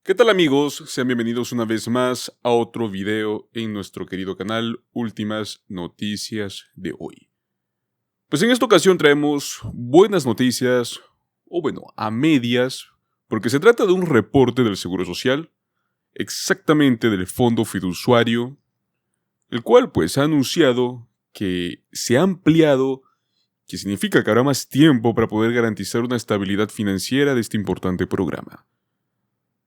¿Qué tal amigos? Sean bienvenidos una vez más a otro video en nuestro querido canal Últimas Noticias de hoy. Pues en esta ocasión traemos buenas noticias, o bueno, a medias, porque se trata de un reporte del Seguro Social, exactamente del Fondo Fiduciario, el cual pues ha anunciado que se ha ampliado, que significa que habrá más tiempo para poder garantizar una estabilidad financiera de este importante programa.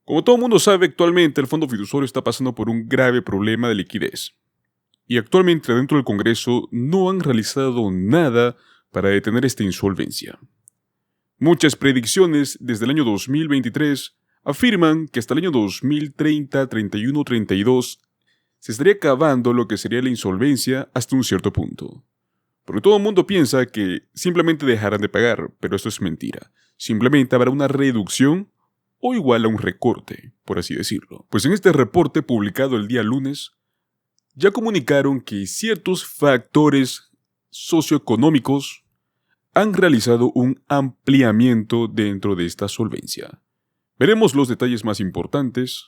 Como todo el mundo sabe, actualmente el Fondo Fiduciario está pasando por un grave problema de liquidez. Y actualmente dentro del Congreso no han realizado nada para detener esta insolvencia. Muchas predicciones desde el año 2023 afirman que hasta el año 2030, 31, 32 se estaría acabando lo que sería la insolvencia hasta un cierto punto. Porque todo el mundo piensa que simplemente dejarán de pagar, pero esto es mentira. Simplemente habrá una reducción o igual a un recorte, por así decirlo. Pues en este reporte publicado el día lunes, ya comunicaron que ciertos factores socioeconómicos han realizado un ampliamiento dentro de esta solvencia. Veremos los detalles más importantes,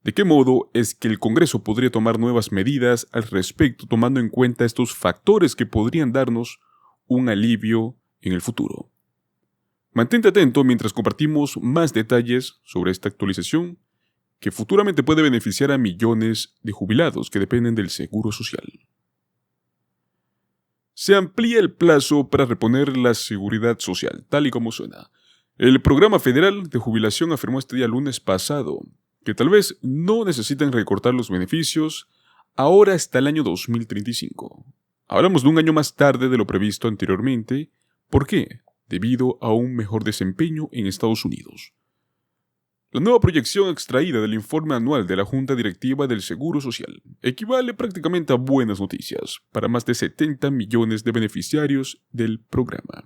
de qué modo es que el Congreso podría tomar nuevas medidas al respecto tomando en cuenta estos factores que podrían darnos un alivio en el futuro. Mantente atento mientras compartimos más detalles sobre esta actualización que futuramente puede beneficiar a millones de jubilados que dependen del Seguro Social. Se amplía el plazo para reponer la seguridad social, tal y como suena. El Programa Federal de Jubilación afirmó este día lunes pasado que tal vez no necesitan recortar los beneficios ahora hasta el año 2035. Hablamos de un año más tarde de lo previsto anteriormente. ¿Por qué? Debido a un mejor desempeño en Estados Unidos. La nueva proyección extraída del informe anual de la Junta Directiva del Seguro Social equivale prácticamente a buenas noticias para más de 70 millones de beneficiarios del programa.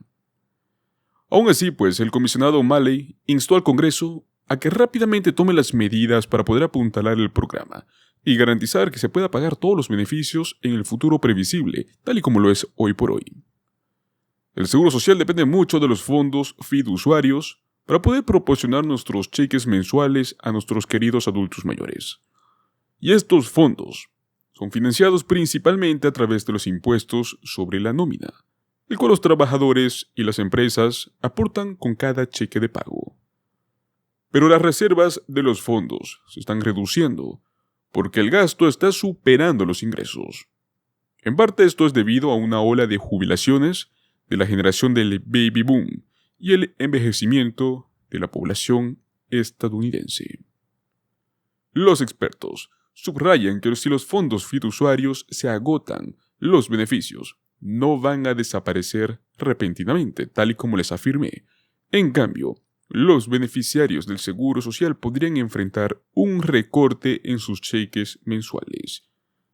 Aún así, pues, el comisionado O'Malley instó al Congreso a que rápidamente tome las medidas para poder apuntalar el programa y garantizar que se pueda pagar todos los beneficios en el futuro previsible, tal y como lo es hoy por hoy. El Seguro Social depende mucho de los fondos fiduciarios para poder proporcionar nuestros cheques mensuales a nuestros queridos adultos mayores. Y estos fondos son financiados principalmente a través de los impuestos sobre la nómina, el cual los trabajadores y las empresas aportan con cada cheque de pago. Pero las reservas de los fondos se están reduciendo porque el gasto está superando los ingresos. En parte esto es debido a una ola de jubilaciones de la generación del baby boom y el envejecimiento de la población estadounidense. Los expertos subrayan que si los fondos fiduciarios se agotan, los beneficios no van a desaparecer repentinamente, tal y como les afirmé. En cambio, los beneficiarios del Seguro Social podrían enfrentar un recorte en sus cheques mensuales.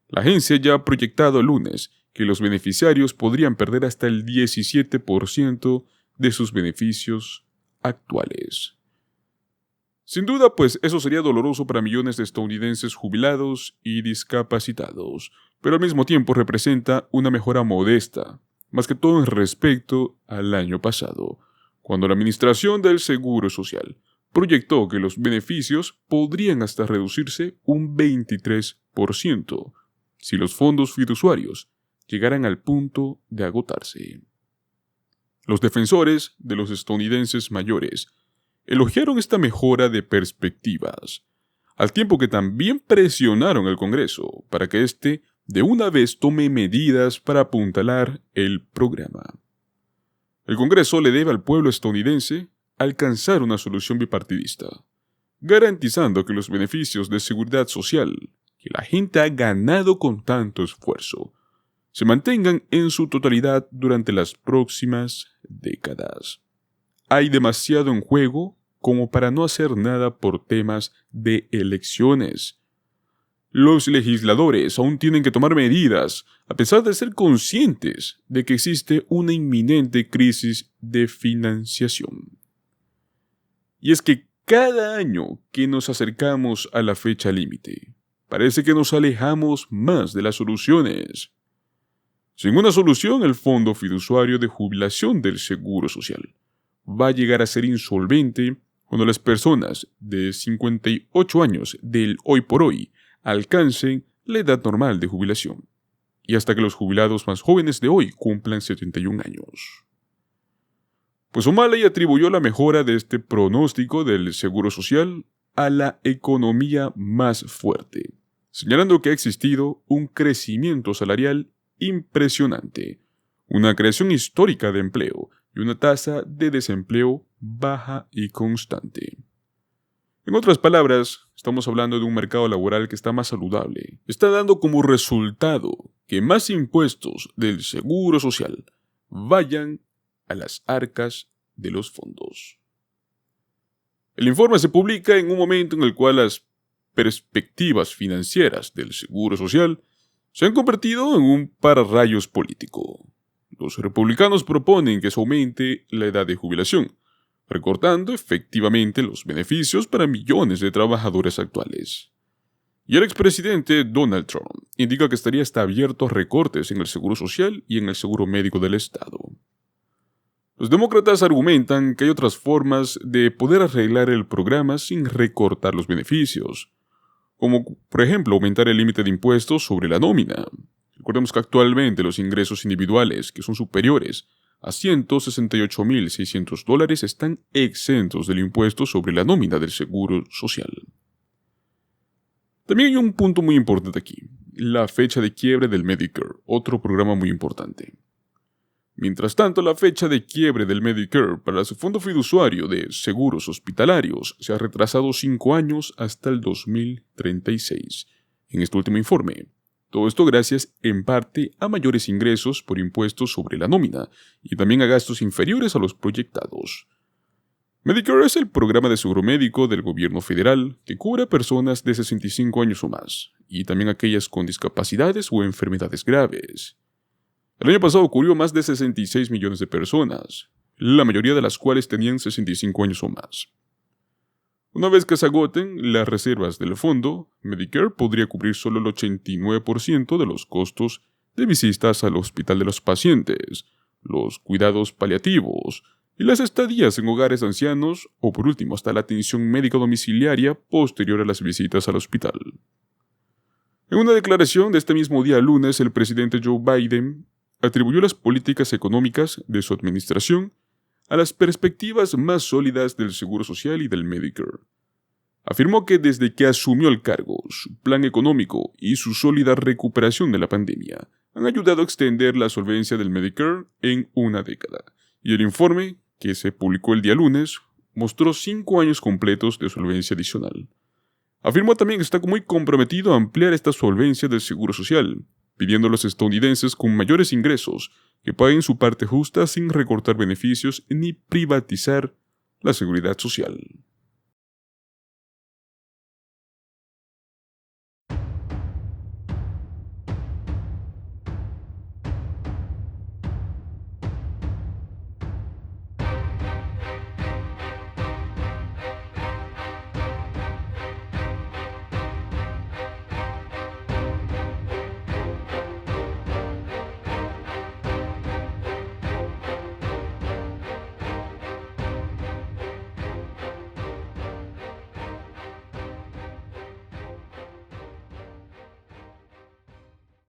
La agencia ya ha proyectado el lunes que los beneficiarios podrían perder hasta el 17% de sus beneficios actuales. Sin duda, pues eso sería doloroso para millones de estadounidenses jubilados y discapacitados, pero al mismo tiempo representa una mejora modesta, más que todo en respecto al año pasado, cuando la Administración del Seguro Social proyectó que los beneficios podrían hasta reducirse un 23% si los fondos fiduciarios llegaran al punto de agotarse. Los defensores de los estadounidenses mayores elogiaron esta mejora de perspectivas, al tiempo que también presionaron al Congreso para que éste de una vez tome medidas para apuntalar el programa. El Congreso le debe al pueblo estadounidense alcanzar una solución bipartidista, garantizando que los beneficios de seguridad social que la gente ha ganado con tanto esfuerzo se mantengan en su totalidad durante las próximas décadas. Hay demasiado en juego como para no hacer nada por temas de elecciones. Los legisladores aún tienen que tomar medidas, a pesar de ser conscientes de que existe una inminente crisis de financiación. Y es que cada año que nos acercamos a la fecha límite, parece que nos alejamos más de las soluciones. Sin una solución, el Fondo Fiduciario de Jubilación del Seguro Social va a llegar a ser insolvente cuando las personas de 58 años del hoy por hoy alcancen la edad normal de jubilación, y hasta que los jubilados más jóvenes de hoy cumplan 71 años. Pues O'Malley atribuyó la mejora de este pronóstico del seguro social a la economía más fuerte, señalando que ha existido un crecimiento salarial impresionante, una creación histórica de empleo y una tasa de desempleo baja y constante. En otras palabras, estamos hablando de un mercado laboral que está más saludable. Está dando como resultado que más impuestos del seguro social vayan a las arcas de los fondos. El informe se publica en un momento en el cual las perspectivas financieras del seguro social se han convertido en un pararrayos político. Los republicanos proponen que se aumente la edad de jubilación, recortando efectivamente los beneficios para millones de trabajadores actuales. Y el expresidente Donald Trump indica que estaría hasta abierto a recortes en el seguro social y en el seguro médico del Estado. Los demócratas argumentan que hay otras formas de poder arreglar el programa sin recortar los beneficios, como por ejemplo aumentar el límite de impuestos sobre la nómina. Recordemos que actualmente los ingresos individuales que son superiores a $168,600 están exentos del impuesto sobre la nómina del seguro social. También hay un punto muy importante aquí, la fecha de quiebre del Medicare, otro programa muy importante. Mientras tanto, la fecha de quiebre del Medicare para su fondo fiduciario de seguros hospitalarios se ha retrasado 5 años hasta el 2036, en este último informe. Todo esto gracias en parte a mayores ingresos por impuestos sobre la nómina y también a gastos inferiores a los proyectados. Medicare es el programa de seguro médico del gobierno federal que cubre a personas de 65 años o más, y también aquellas con discapacidades o enfermedades graves. El año pasado cubrió más de 66 millones de personas, la mayoría de las cuales tenían 65 años o más. Una vez que se agoten las reservas del fondo, Medicare podría cubrir solo el 89% de los costos de visitas al hospital de los pacientes, los cuidados paliativos y las estadías en hogares de ancianos o, por último, hasta la atención médica domiciliaria posterior a las visitas al hospital. En una declaración de este mismo día lunes, el presidente Joe Biden atribuyó las políticas económicas de su administración a las perspectivas más sólidas del Seguro Social y del Medicare. Afirmó que desde que asumió el cargo, su plan económico y su sólida recuperación de la pandemia han ayudado a extender la solvencia del Medicare en una década. Y el informe, que se publicó el día lunes, mostró 5 años completos de solvencia adicional. Afirmó también que está muy comprometido a ampliar esta solvencia del Seguro Social, pidiendo a los estadounidenses con mayores ingresos que paguen su parte justa sin recortar beneficios ni privatizar la seguridad social.